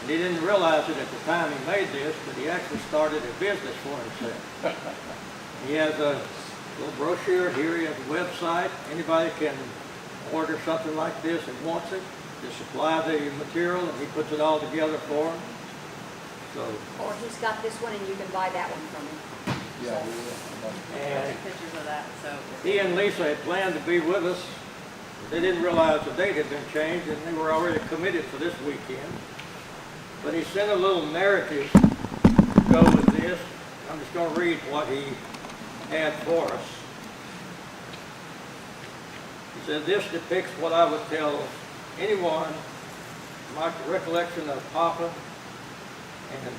And he didn't realize it at the time he made this, but he actually started a business for himself. He has a little brochure here. He has a website. Anybody can order something like this and wants it. Just supply the material and he puts it all together for them. So, Or he's got this one and you can buy that one from him. Yeah, So, we will. and Take pictures of that, so. he and Lisa had planned to be with us. They didn't realize the date had been changed and they were already committed for this weekend. But he sent a little narrative to go with this. I'm just going to read what he had for us. He said, "This depicts what I would tell anyone, my recollection of Papa." And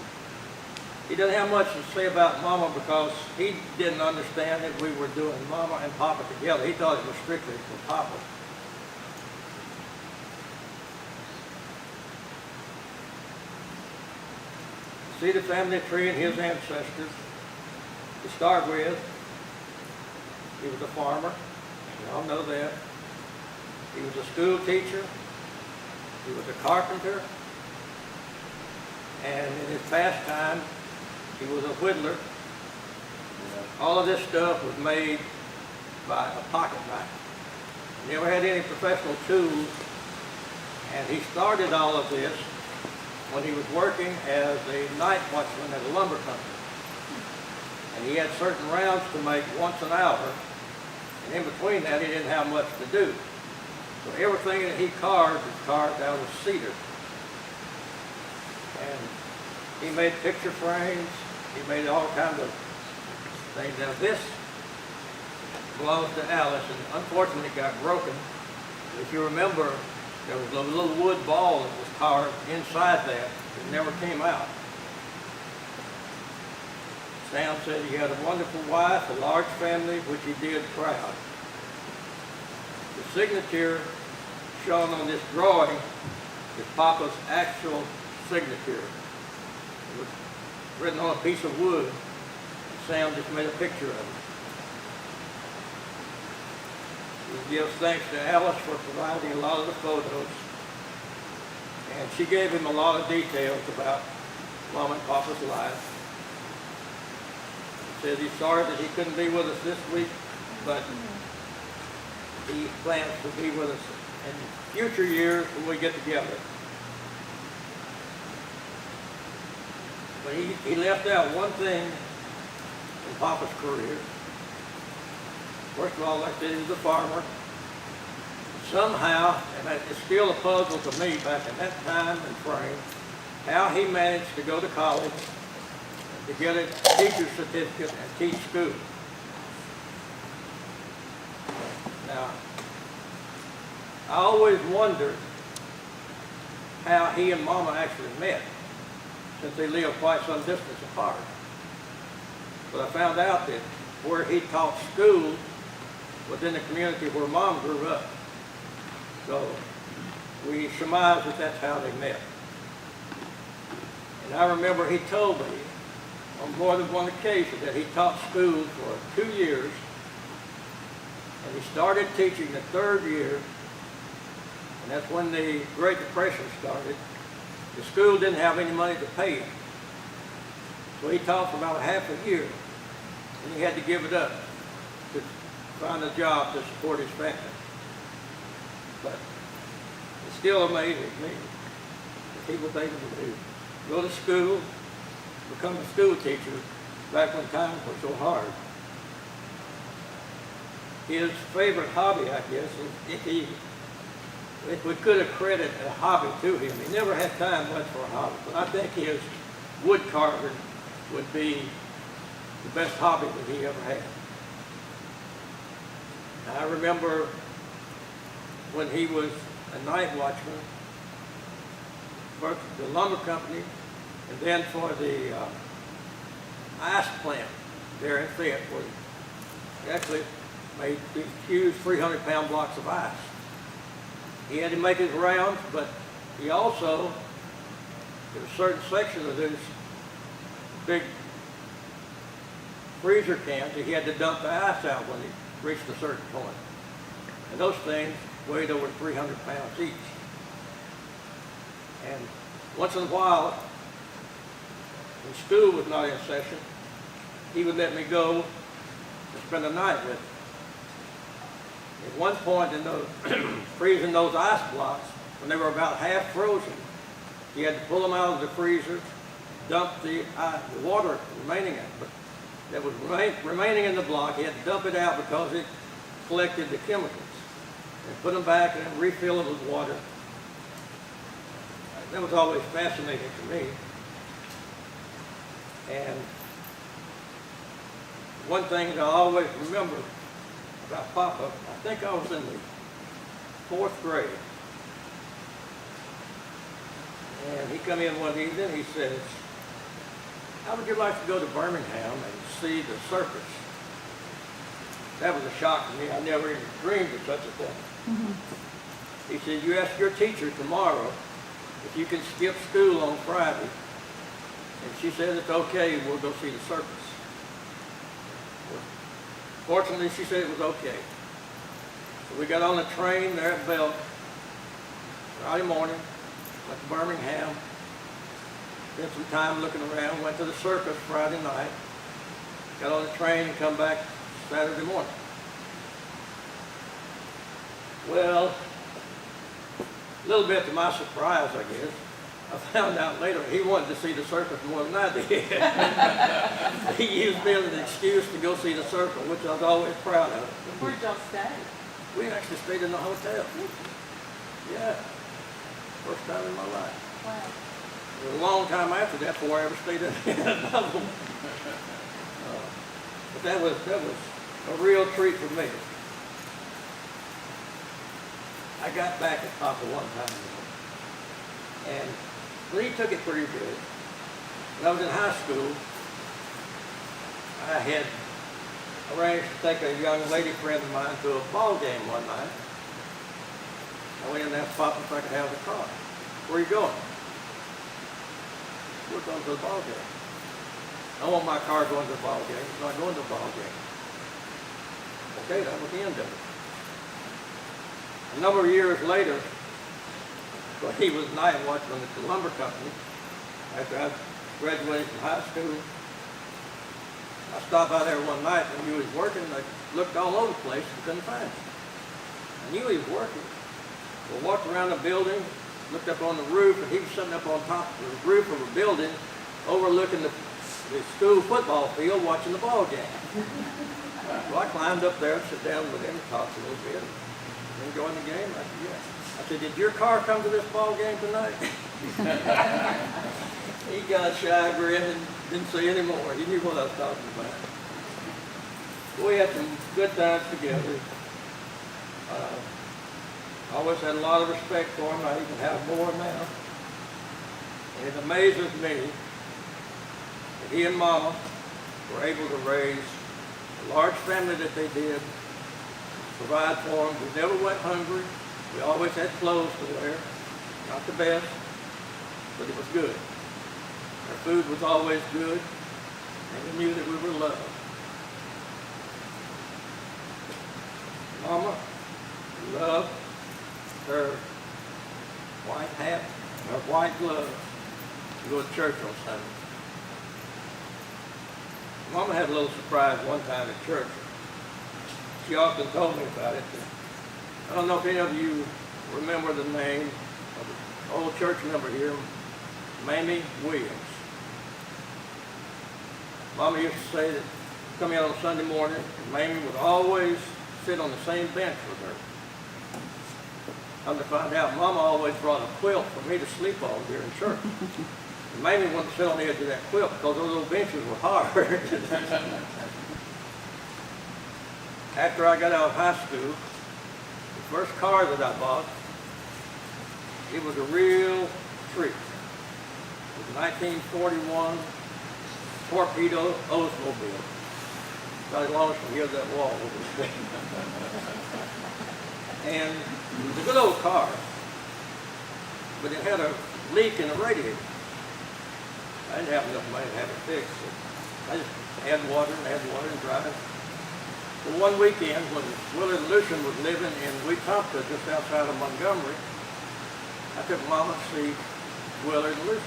he doesn't have much to say about Mama because he didn't understand that we were doing Mama and Papa together. He thought it was strictly for Papa. See the family tree and his ancestors. To start with, he was a farmer. We all know that. He was a school teacher. He was a carpenter. And in his pastime, he was a whittler. All of this stuff was made by a pocket knife. He never had any professional tools. And he started all of this when he was working as a night watchman at a lumber company. And he had certain rounds to make once an hour, and in between that he didn't have much to do. So everything that he carved was carved out of cedar. And he made picture frames, he made all kinds of things. Now this belongs to Alice, and unfortunately it got broken. If you remember, there was a little wood ball that was carved inside that. It never came out. Sam said he had a wonderful wife, a large family, which he did proud. The signature shown on this drawing is Papa's actual signature. It was written on a piece of wood, and Sam just made a picture of it. He gives thanks to Alice for providing a lot of the photos. And she gave him a lot of details about Mom and Papa's life. He said he's sorry that he couldn't be with us this week, but he plans to be with us in future years when we get together. But he left out one thing in Papa's career. First of all, like I said, he was a farmer. Somehow, and it's still a puzzle to me back in that time and frame, how he managed to go to college, to get a teacher's certificate and teach school. Now, I always wondered how he and Mama actually met, since they lived quite some distance apart. But I found out that where he taught school was in the community where Mom grew up. So we surmise that that's how they met. And I remember he told me on more than one occasion that he taught school for 2 years, and he started teaching the third year, and that's when the Great Depression started. The school didn't have any money to pay him. So he taught for about a half a year, and he had to give it up to find a job to support his family. But it still amazes me that he was able to go to school, become a school teacher back when times were so hard. His favorite hobby, I guess, is if we could accredit a hobby to him. He never had time much for a hobby, but I think his wood carving would be the best hobby that he ever had. I remember when he was a night watchman, worked for the lumber company, and then for the ice plant there in Fayette, where he actually made these huge 300-pound blocks of ice. He had to make his rounds, but he also, there was a certain section of those big freezer cans that he had to dump the ice out when he reached a certain point. And those things weighed over 300 pounds each. And once in a while, when school was not in session, he would let me go to spend the night with him. At one point in those freezing those ice blocks, when they were about half frozen, he had to pull them out of the freezer, dump the water remaining in it, but that was remaining in the block. He had to dump it out because it collected the chemicals, and put them back and then refill it with water. That was always fascinating to me. And one thing that I always remember about Papa, I think I was in the 4th grade. And he come in one evening, he says, how would you like to go to Birmingham and see the circus? That was a shock to me. I never even dreamed of such a thing. Mm-hmm. He said, you ask your teacher tomorrow if you can skip school on Friday. And she said, it's okay, we'll go see the circus. Fortunately, she said it was okay. So we got on a train there at Belt Friday morning, went to Birmingham, spent some time looking around, went to the circus Friday night, got on the train and come back Saturday morning. Well, a little bit to my surprise, I guess, I found out later he wanted to see the circus more than I did. He used me as an excuse to go see the circus, which I was always proud of. Where'd y'all stay? We actually stayed in the hotel. Yeah. First time in my life. Wow. It was a long time after that before I ever stayed in another one. But that was a real treat for me. I got back at Papa one time, and he took it pretty good. When I was in high school, I had arranged to take a young lady friend of mine to a ball game one night. I went in and asked Papa if I could have the car. Where are you going? We're going to the ball game. I want my car going to the ball game. It's not going to the ball game. Okay, that was the end of it. A number of years later, when he was night watchman at the lumber company, after I graduated from high school, I stopped by there one night when he was working. I looked all over the place and couldn't find him. I knew he was working. We walked around the building, looked up on the roof, and he was sitting up on top of the roof of a building overlooking the school football field watching the ball game. So I climbed up there and sat down with him and talked a little bit. Enjoying the game? I said, yeah. I said, did your car come to this ball game tonight? He got a shy grin and didn't say any more. He knew what I was talking about. We had some good times together. I always had a lot of respect for him. I even have more now. And it amazes me that he and Mama were able to raise a large family that they did, provide for them. We never went hungry. We always had clothes to wear. Not the best, but it was good. Our food was always good, and we knew that we were loved. Mama loved her white hat, her white gloves to go to church on Sunday. Mama had a little surprise one time at church. She often told me about it. I don't know if any of you remember the name of the old church member here, Mamie Williams. Mama used to say that come in on Sunday morning, and Mamie would always sit on the same bench with her. Come to find out, Mama always brought a quilt for me to sleep on during church. And Mamie wanted to sit on the edge of that quilt because those little benches were hard. After I got out of high school, the first car that I bought, it was a real treat. It was a 1941 Torpedo Oldsmobile. About as long as from here to that wall. And it was a good old car, but it had a leak in the radiator. I didn't have enough money to have it fixed, so I just add water and drive it. So one weekend when Willard Lucian was living in Wetumpka, just outside of Montgomery, I took Mama to see Willard and Lucy.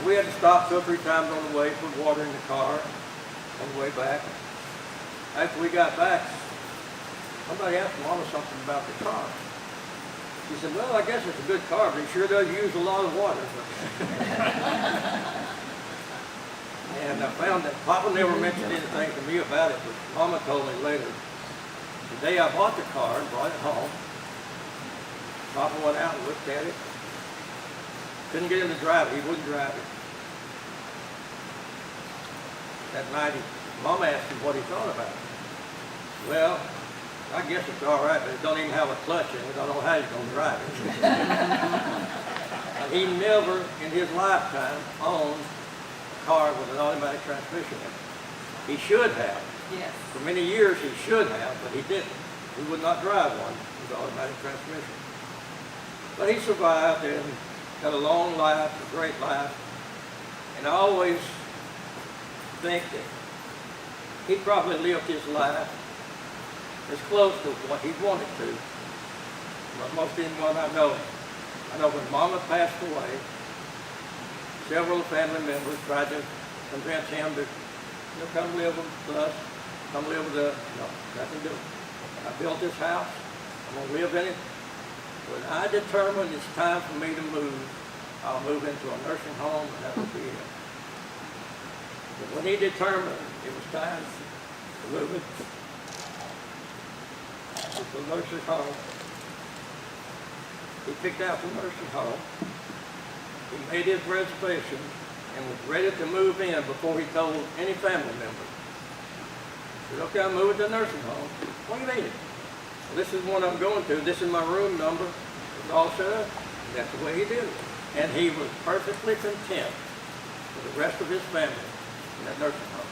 We had to stop 2 or 3 times on the way, put water in the car on the way back. After we got back, somebody asked Mama something about the car. She said, well, I guess it's a good car, but it sure does use a lot of water. And I found that Papa never mentioned anything to me about it, but Mama told me later. The day I bought the car and brought it home, Papa went out and looked at it. Couldn't get him to drive it. He wouldn't drive it. That night, Mama asked him what he thought about it. Well, I guess it's all right, but it don't even have a clutch in it. I don't know how he's going to drive it. And he never in his lifetime owned a car with an automatic transmission in it. He should have. Yes. For many years he should have, but he didn't. He would not drive one with automatic transmission. But he survived and had a long life, a great life. And I always think that he probably lived his life as close to what he wanted to. But most anyone I know when Mama passed away, several family members tried to convince him to come live with us, come live with us. No, nothing to do. I built this house, I'm going to live in it. When I determine it's time for me to move, I'll move into a nursing home, and that will be it. But when he determined it was time to move it to the nursing home, he picked out the nursing home. He made his reservation and was ready to move in before he told any family member. He said, okay, I'm moving to the nursing home. What do you mean? Well, this is what I'm going to. This is my room number. It's all set up. And that's the way he did it. And he was perfectly content with the rest of his family in that nursing home.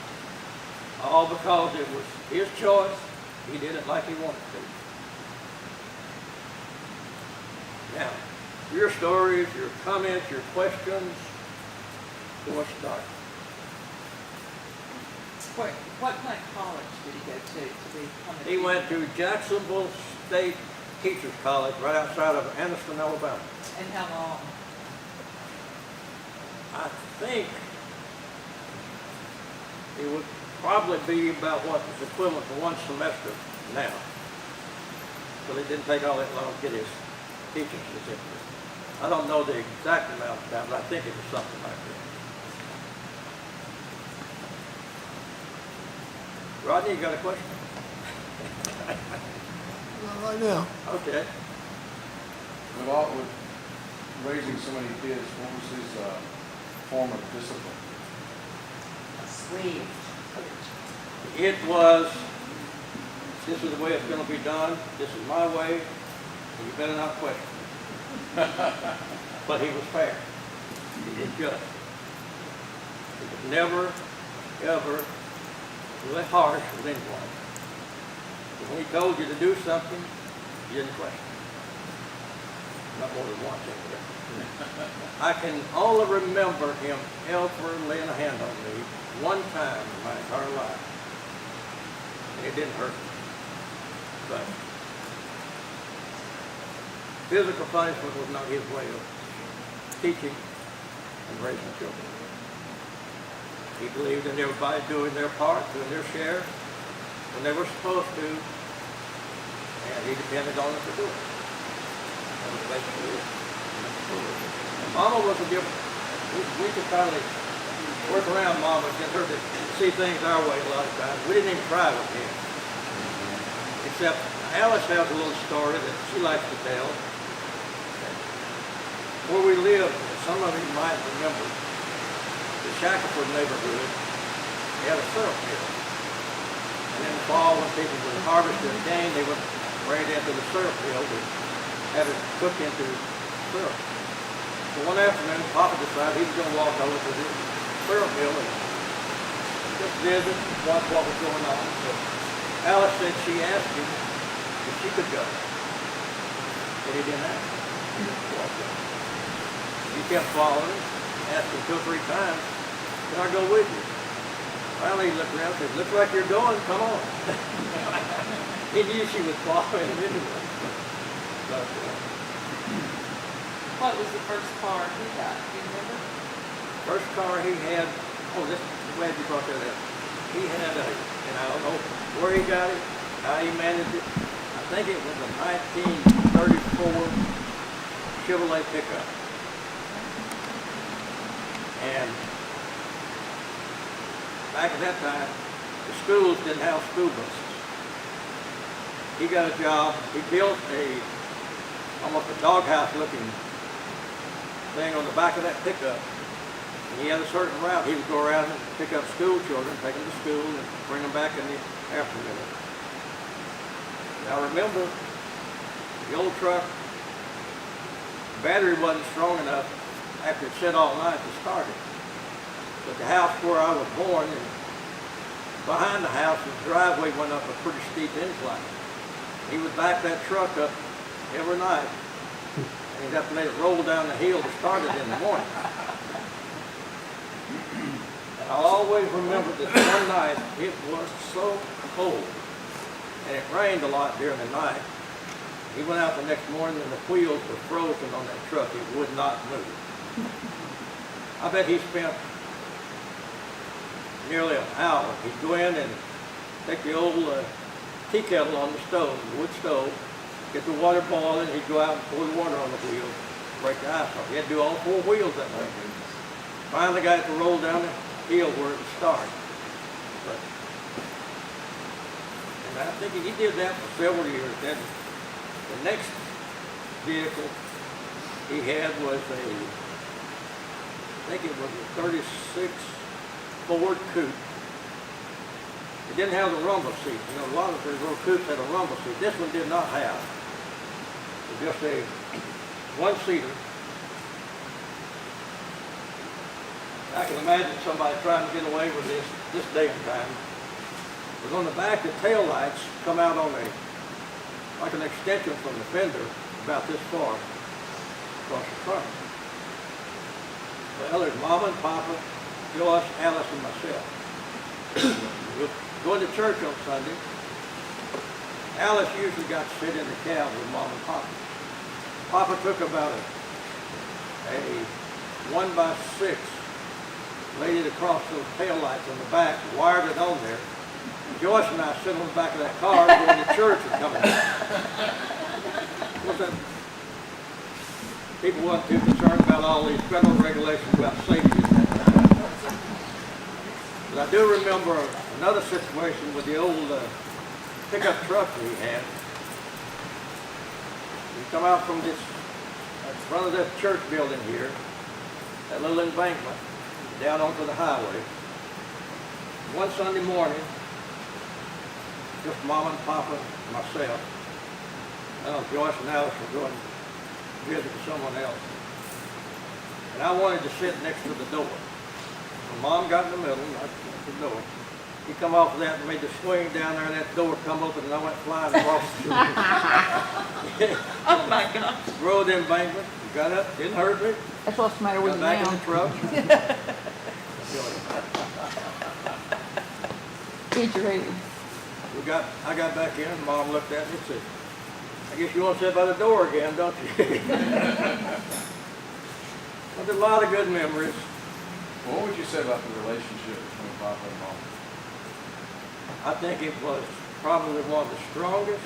All because it was his choice. He did it like he wanted to. Now, your stories, your comments, your questions, what's start? What kind of college did he go to become a He went to Jacksonville State Teachers College right outside of Anniston, Alabama. And how long? I think it would probably be about what is equivalent to 1 semester now. But it didn't take all that long to get his teaching certificate. I don't know the exact amount of time, but I think it was something like that. Rodney, you got a question? Not right now. Okay. With raising so many kids, what was his form of discipline? Sweet. It was, this is the way it's going to be done, this is my way, and you better not question it. But he was fair. He was just. He was never, ever really harsh with anyone. But when he told you to do something, you didn't question it. Not more than once anyway. I can only remember him ever laying a hand on me one time in my entire life. And it didn't hurt me. But physical punishment was not his way of teaching and raising children. He believed in everybody doing their part, doing their share when they were supposed to, and he depended on them to do it. That was basically it. And Mama was a different. We could probably work around Mama, get her to see things our way a lot of times. We didn't even try with him. Except Alice has a little story that she likes to tell. Where we lived, some of you might remember, the Shackelford neighborhood, they had a syrup mill. And in the fall, when people would harvest their cane, they would bring it into the syrup mill to have it cooked into syrup. So one afternoon, Papa decided he was going to walk over to the syrup mill and just visit and watch what was going on. So Alice said she asked him if she could go. But he didn't ask. He just walked in. He kept following, asked him 2 or 3 times, can I go with you? Finally he looked around and said, looks like you're going, come on. He knew she was following him anyway. But What was the first car he got? Do you remember? First car he had, oh, this, I'm glad you brought that up. He had a, and I don't know where he got it, how he managed it. I think it was a 1934 Chevrolet pickup. And back at that time, the schools didn't have school buses. He got a job, he built almost a doghouse looking thing on the back of that pickup. And he had a certain route. He would go around and pick up school children, take them to school, and bring them back in the afternoon. Now remember, the old truck, the battery wasn't strong enough after it set all night to start it. But the house where I was born, and behind the house, the driveway went up a pretty steep incline. He would back that truck up every night, and he'd have to let it roll down the hill to start it in the morning. And I'll always remember this one night, it was so cold, and it rained a lot during the night. He went out the next morning and the wheels were frozen on that truck. It would not move. I bet he spent nearly an hour. He'd go in and take the old tea kettle on the stove, the wood stove, get the water boiling. He'd go out and pour the water on the wheels, break the ice off. He had to do all four wheels that night. Finally got it to roll down the hill where it would start. And I think he did that for several years. Then the next vehicle he had was I think it was a 36 Ford Coupe. It didn't have the rumble seat. You know, a lot of the little coupes had a rumble seat. This one did not have. It was just a one-seater. I can imagine somebody trying to get away with this day and time. But on the back, the tail lights come out on like an extension from the fender about this far across the front. Well, there's Mama and Papa, Joyce, Alice, and myself. We're going to church on Sunday. Alice usually got to sit in the cab with Mom and Papa. Papa took about a 1x6, laid it across those tail lights on the back, wired it on there. And Joyce and I sit on the back of that car going to church and coming back. People weren't too concerned about all these federal regulations about safety at that time. But I do remember another situation with the old pickup truck we had. We come out from this front of that church building here, that little embankment, down onto the highway. One Sunday morning, just Mama and Papa and myself. Joyce and Alice were going to visit someone else. And I wanted to sit next to the door. So Mom got in the middle, and I went to the door. He come off of that and made the swing down there, and that door come open, and I went flying across the street. Oh my gosh. Rode the embankment, got up, didn't hurt me. That's what's the matter with Got you back in now. the truck. Get you ready. I got back in, and Mom looked at me and said, I guess you want to sit by the door again, don't you? But there's a lot of good memories. What would you say about the relationship between Papa and Mom? I think it was probably one of the strongest,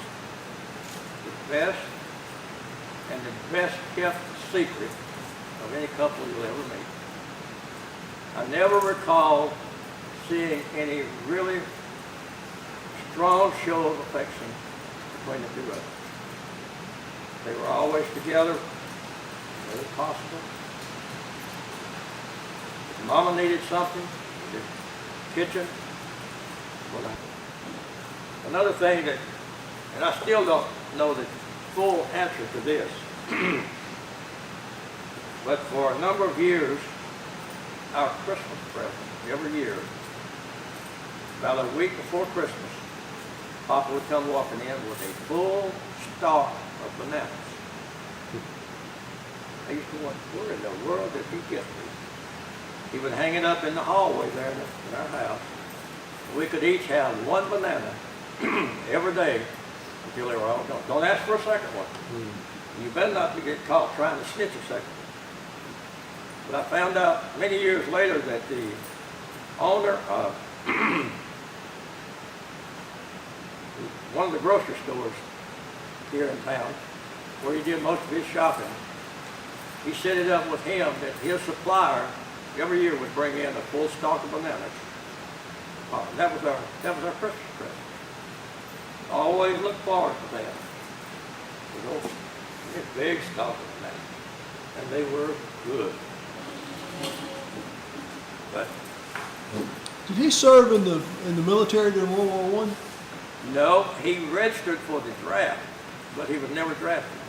the best, and the best kept secret of any couple you'll ever meet. I never recall seeing any really strong show of affection between the two of them. They were always together, whenever possible. If Mama needed something, the kitchen. Well, another thing that, and I still don't know the full answer to this, but for a number of years, our Christmas present every year, about a week before Christmas, Papa would come walking in with a full stalk of bananas. I used to wonder, where in the world did he get these? He would hang it up in the hallway there in our house. We could each have one banana every day until they were all gone. Don't ask for a second one. You better not get caught trying to snitch a second. But I found out many years later that the owner of one of the grocery stores here in town, where he did most of his shopping, he set it up with him that his supplier every year would bring in a full stock of bananas. That was our Christmas present. Always look forward to that. A big stock of bananas, and they were good. But Did he serve in the military during World War I? no, he registered for the draft, but he was never drafted.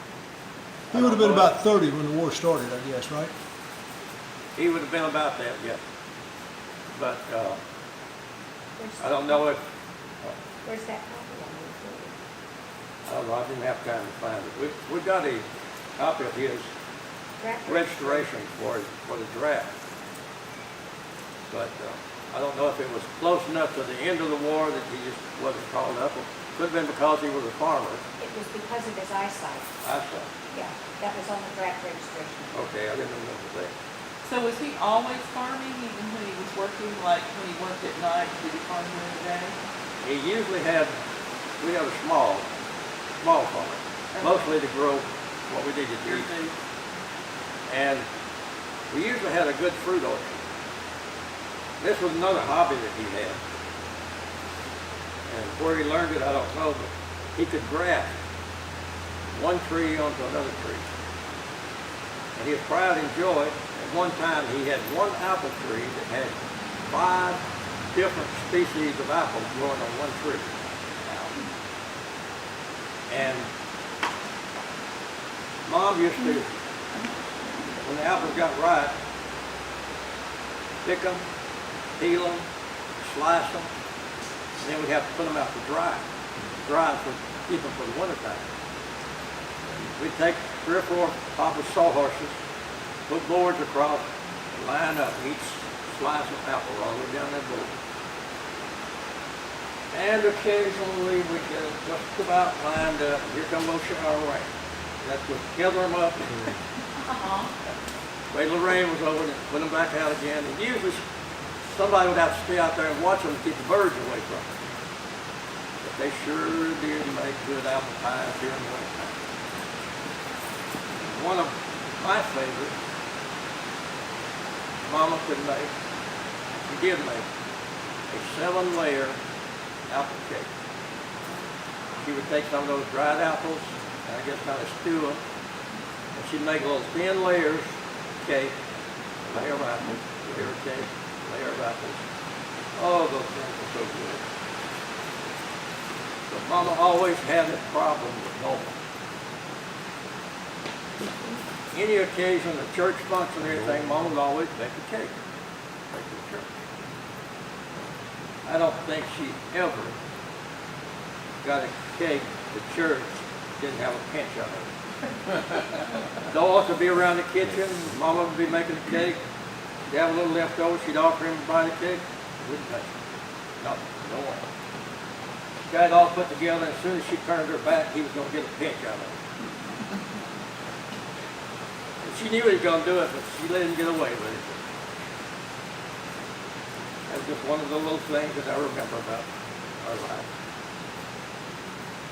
He would have been about 30 when the war started, I guess, right? He would have been about that, yes. But Where's I don't know if, Where's that copy on I don't know, I didn't have time to find it. We got a copy of his Draft registration for the draft. But I don't know if it was close enough to the end of the war that he just wasn't called up. It could have been because he was a farmer. It was because of his eyesight. I saw. Yeah, that was on the draft registration. Okay, I didn't remember that. So was he always farming, even when he was working, like when he worked at night, did he farm during the day? He usually had, we had a small farm, mostly to grow what we needed to Your eat. food? And we usually had a good fruit orchard. This was another hobby that he had. And where he learned it, I don't know, but he could graft one tree onto another tree. And his pride and joy, at one time he had one apple tree that had 5 different species of apples growing on one tree. And Mom used to, when the apples got ripe, pick them, peel them, slice them, and then we have to put them out to dry. Dry for keep them for the wintertime. We'd take 3 or 4 Papa's sawhorses, put boards across, and line up each slice of apple all the way down that board. And occasionally we get just about lined up, and here comes a little shower of rain. That's to gather them up, wait till the rain was over, and put them back out again. And usually somebody would have to stay out there and watch them to keep the birds away from them. But they sure did make good apple pies here in the wintertime. One of my favorites, Mama could make, she did make, a 7-layer apple cake. She would take some of those dried apples, and I guess kind of stew them, and she'd make little thin layers of cake, layer of apples, layer of cake, layer of apples. Oh, those things were so good. But Mama always had a problem with Norma. Any occasion, a church function or anything, Mama would always bake a cake. Take to church. I don't think she ever got a cake to church didn't have a pinch of it. Dolls would be around the kitchen, Mama would be making a cake. She'd have a little left over, she'd offer him to buy the cake. Wouldn't touch it. Nothing, no one. Got it all put together, and as soon as she turned her back, he was going to get a pinch out of it. And she knew he was going to do it, but she let him get away with it. That's just one of the little things that I remember about our life.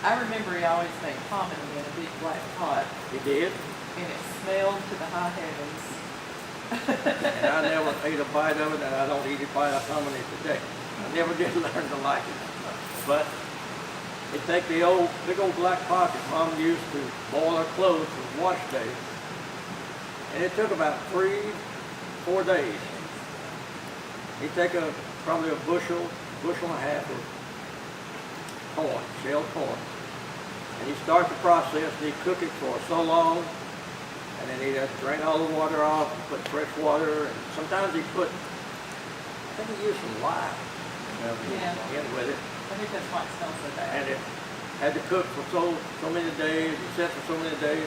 I remember he always made hominy in a big black pot, He did, and it smelled to the high heavens. and I never ate a bite of it, and I don't eat a bite of hominy today. I never did learn to like it. But they take the big old black pot that Mom used to boil her clothes for wash day, and it took about 3-4 days. He'd take probably a bushel and a half of corn, shelled corn, and he'd start the process, and he'd cook it for so long, and then he'd have to drain all the water off and put fresh water, and sometimes he'd put, I think he used some lye Yeah. in with it. I think that's why it smells so bad. And it had to cook for so many days, and set for so many days.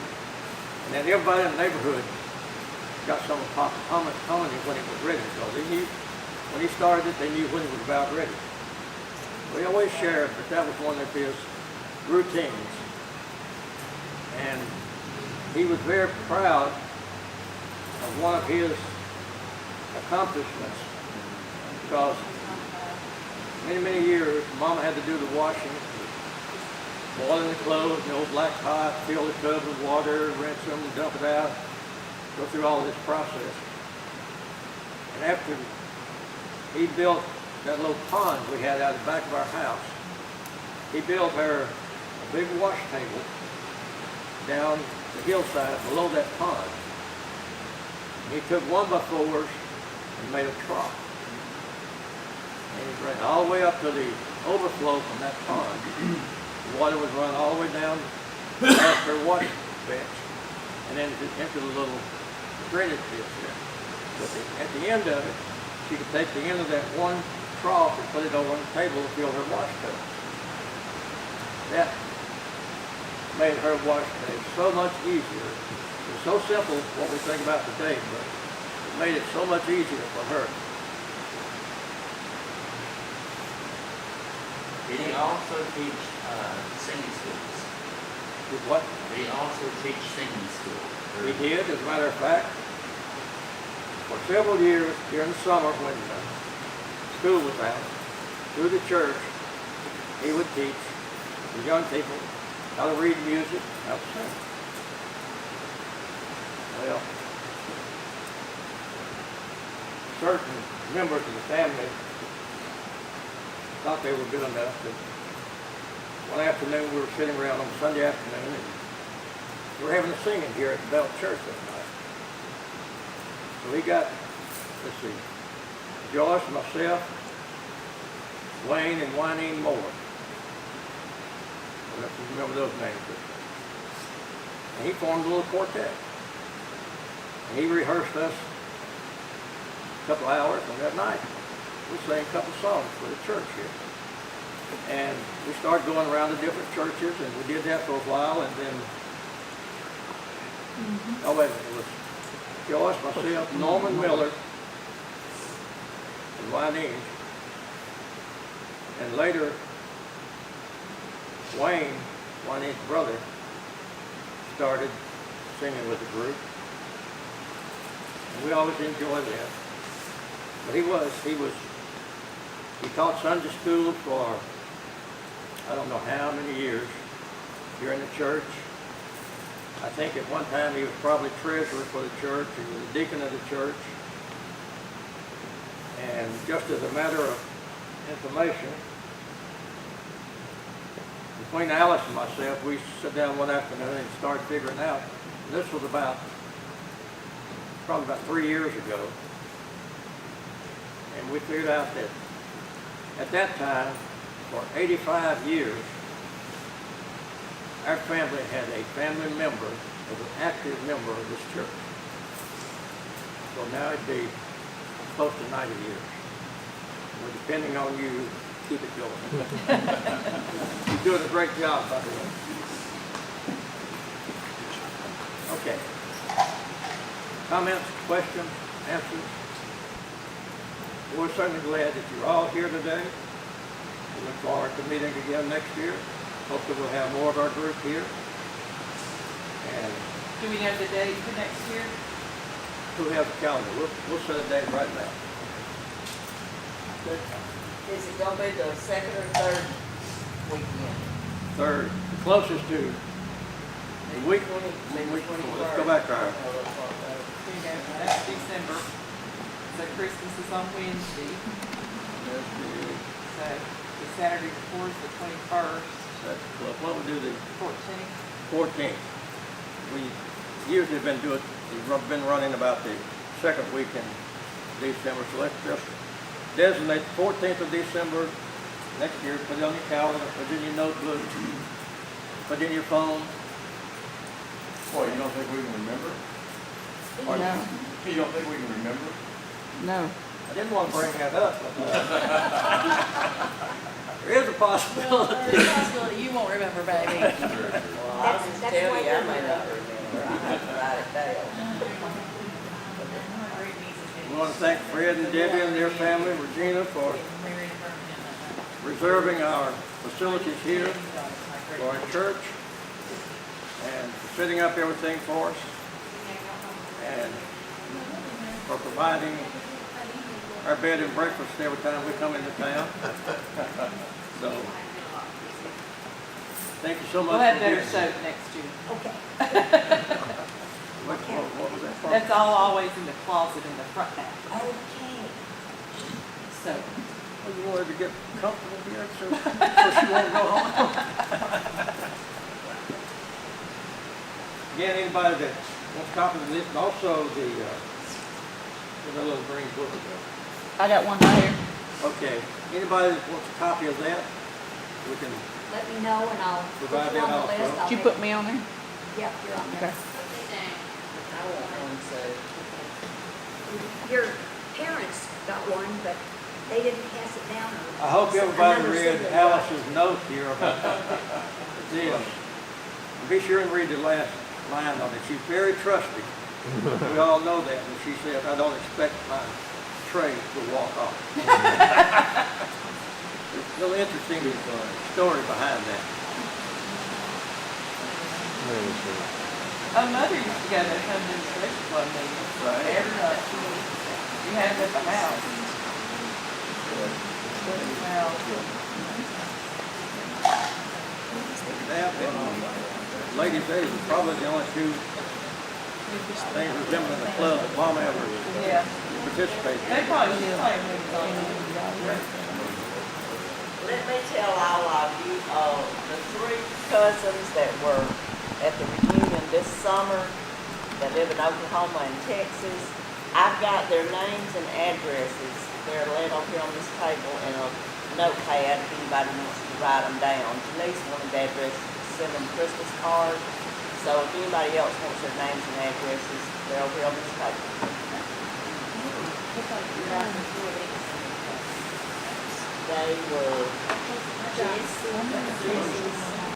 And then everybody in the neighborhood got some of Papa's hominy when it was ready. So they knew, when he started it, they knew when it was about ready. We always shared, but that was one of his routines. And he was very proud of one of his accomplishments because many, many years, Mama had to do the washing, boiling the clothes in the old black pot, fill the tub with water, rinse them, dump it out, go through all this process. And after he built that little pond we had out the back of our house, he built her a big wash table down the hillside below that pond. And he took 1x4s and made a trough. And he ran all the way up to the overflow from that pond. The water would run all the way down past her wash bench and then into the little drainage ditch there. But at the end of it, she could take the end of that one trough and put it over on the table to fill her wash tub. That made her wash day so much easier. It's so simple what we think about today, but it made it so much easier for her. Did he also teach singing schools? Did what? Did he also teach singing school? We did, as a matter of fact, for several years during the summer when school was out, through the church, he would teach the young people how to read music, how to sing. Well, certain members of the family thought they were good enough that one afternoon we were sitting around on Sunday afternoon and we were having a singing here at the Bell Church that night. So we got, let's see, Joyce, myself, Wayne, and Wyneen Moore. I don't know if you remember those names. And he formed a little quartet. And he rehearsed us a couple hours, and that night we sang a couple songs for the church here. And we started going around to different churches, and we did that for a while, and then, oh wait a minute, it was Joyce, myself, Norman Miller, and Wyneen. And later, Wyneen's brother, started singing with the group. And we always enjoyed that. But he taught Sunday school for I don't know how many years here in the church. I think at one time he was probably treasurer for the church. He was a deacon of the church. And just as a matter of information, between Alice and myself, we sat down one afternoon and started figuring out. This was probably about 3 years ago. And we figured out that at that time, for 85 years, our family had a family member that was an active member of this church. So now it'd be close to 90 years. We're depending on you to keep it going. You're doing a great job, by the way. Okay. Comments, questions, answers? We're certainly glad that you're all here today. We look forward to meeting again next year. Hopefully we'll have more of our group here. And Do we know the date for next year? who has a calendar? We'll set a date right now. Is it gonna be the second or third weekend? Third, the closest to the week. Let's go back to our, That's December. So Christmas is on Wednesday. So the Saturday before is the 21st, what we'll do the 14th. 14th. We usually we've been running about the second week in December, so let's just designate the 14th of December next year. Put it on your calendar, put it in your notebook, put it in your phone. Boy, you don't think we can remember? No, You don't think we can remember? no. I didn't want to bring that up, but there is a possibility. There's a possibility you won't remember, baby. Well, I'll just That's tell why you, I they're may not there. remember. I have to write it down. We want to thank Fred and Debbie and their family, Regina, for reserving our facilities here for our church. And and for setting up everything for us, and for providing our bed and breakfast every time we come into town. So, thank you so much. We'll have for better being soap here. next year. Okay, What was that for? That's all always in the closet in the front now. okay. So, Well, you wanted to get comfortable here, so she won't go home. Again, anybody that wants a copy of this, and also the little green book. I got one right here. Okay, anybody that wants a copy of that, we can, Let me know and I'll put Provide you on that the list. also. I'll Did you make- put me on there? Yep, you're on there. Okay. I want one, so. Your parents got one, but they didn't pass it down. or- I hope everybody Another read sibling Alice's note here about this. Be sure and read the last line on it. She's very trusting. We all know that. And she said, I don't expect my tray to walk off. There's a little interesting story behind that. oh, Mother used to go to some of these social club meetings. Right. Every night. You had it at the house. Well, That and Lady Days are probably the only two things resembling the club that Mom ever yeah. participated They in. probably should play movies on it. Let me tell all of you, the three cousins that were at the reunion this summer that live in Oklahoma and Texas, I've got their names and addresses. They're laid on here on this table in a notepad if anybody wants to write them down. Denise wanted the address to send them Christmas cards. So if anybody else wants their names and addresses, they're over here on this table. They were Jesse's